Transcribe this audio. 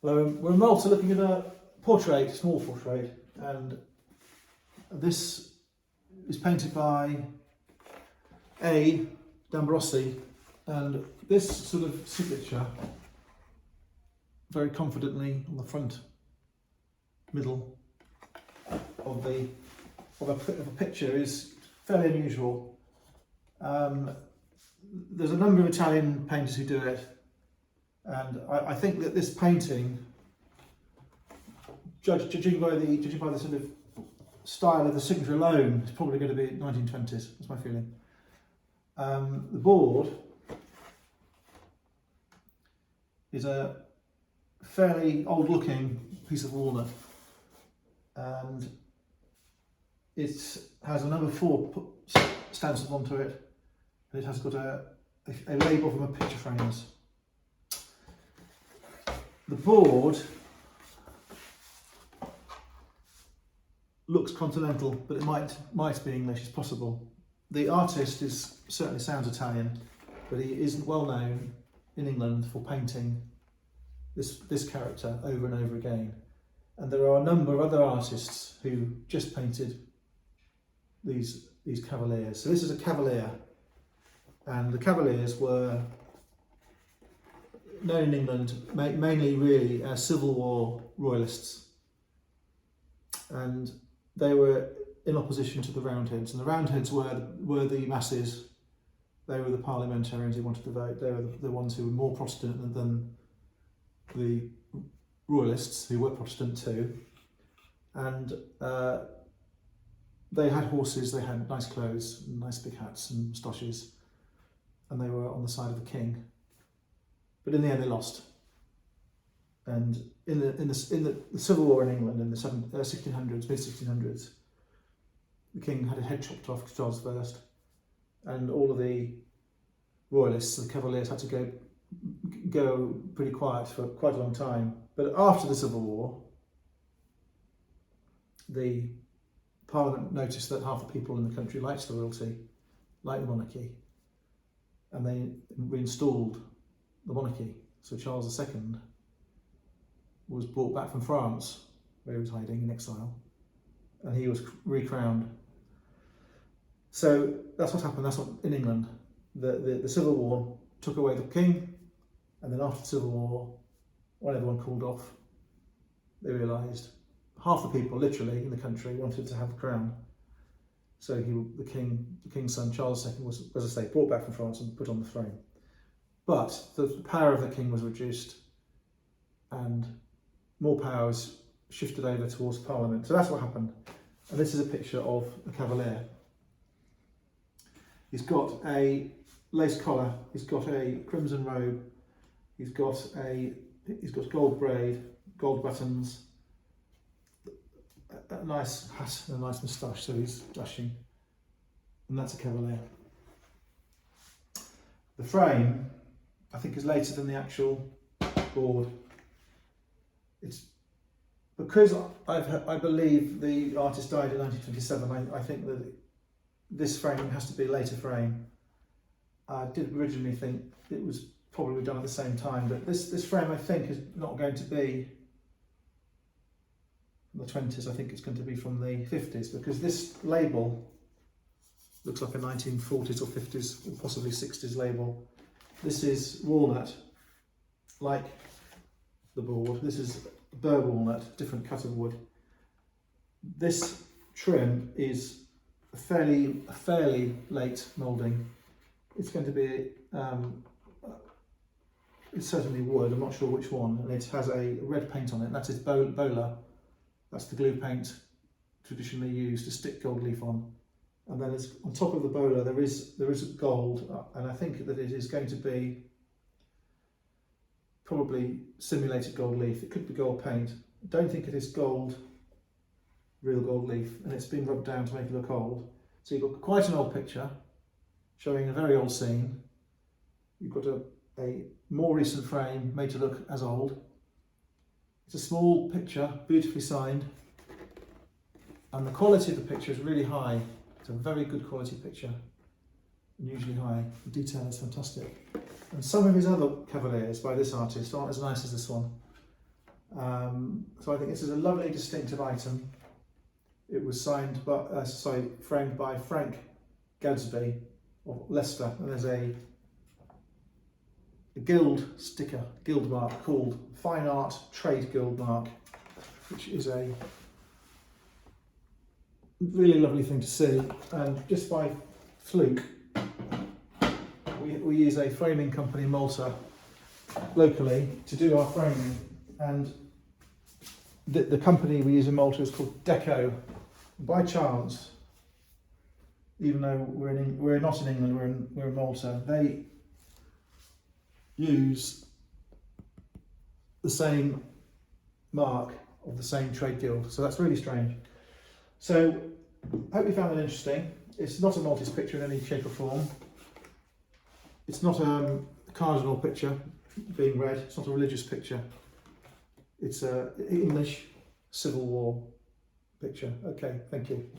Hello, we're in Malta looking at a portrait, small portrait, and this is painted by A. Ambrossi, and this sort of signature, very confidently on the front middle of a picture, is fairly unusual. There's a number of Italian painters who do it, and I think that this painting, judging by the sort of style of the signature alone, is probably going to be 1920s. That's my feeling. The board is a fairly old-looking piece of walnut, and it has a number 4 stenciled onto it, and it has got a label from a picture frames. The board looks continental, but it might be English. It's possible. The artist certainly sounds Italian, but he isn't well known in England for painting this character over and over again. And there are a number of other artists who just painted these Cavaliers. So this is a Cavalier, and the Cavaliers were known in England mainly really as Civil War royalists, and they were in opposition to the Roundheads, and the Roundheads were the masses. They were the parliamentarians who wanted to vote. They were the ones who were more Protestant than the royalists, who were Protestant too. And they had horses, they had nice clothes, nice big hats and moustaches, and they were on the side of the king. But in the end, they lost. And in the Civil War in England in the 1600s, mid-1600s, the king had a head chopped off, Charles I, and all of the royalists, the Cavaliers, had to go pretty quiet for quite a long time. But after the Civil War, the Parliament noticed that half the people in the country liked the royalty, liked the monarchy, and they reinstalled the monarchy. So Charles II was brought back from France, where he was hiding in exile, and he was recrowned. So that's what happened. That's what in England. The Civil War took away the king, and then after the Civil War, when everyone cooled off, they realised half the people, literally, in the country wanted to have a crown. So the king's son, Charles II, was, as I say, brought back from France and put on the throne. But the power of the king was reduced, and more powers shifted over towards Parliament. So that's what happened. And this is a picture of a Cavalier. He's got a lace collar, he's got a crimson robe, he's got gold braid, gold buttons, a nice hat and a nice moustache, so he's dashing. And that's a Cavalier. The frame, I think, is later than the actual board. It's because I believe the artist died in 1927. I think that this frame has to be a later frame. I did originally think it was probably done at the same time, but this frame, I think, is not going to be from the 20s. I think it's going to be from the 50s, because this label looks like a 1940s or 50s or possibly 60s label. This is walnut, like the board. This is burr walnut, different cut of wood. This trim is a fairly late moulding. It's going to be, it's certainly wood, I'm not sure which one, and it has a red paint on it, and that's its bola. That's the glue paint traditionally used to stick gold leaf on. And then it's, on top of the bola there is gold, and I think that it is going to be probably simulated gold leaf. It could be gold paint. I don't think it is gold, real gold leaf, and it's been rubbed down to make it look old. So you've got quite an old picture showing a very old scene. You've got a more recent frame made to look as old. It's a small picture, beautifully signed, and the quality of the picture is really high. It's a very good quality picture, unusually high. The detail is fantastic. And some of his other Cavaliers by this artist aren't as nice as this one. So I think this is a lovely distinctive item. It was signed by, framed by Frank Gadsby of Leicester, and there's a guild sticker, guild mark called Fine Art Trade Guild Mark, which is a really lovely thing to see. And just by fluke, we use a framing company in Malta locally to do our framing, and the company we use in Malta is called Deco. By chance, even though we're not in England, we're in Malta, they use the same mark of the same trade guild, so that's really strange. So I hope you found that interesting. It's not a Maltese picture in any shape or form. It's not a cardinal picture being read. It's not a religious picture. It's an English Civil War picture. Okay, thank you.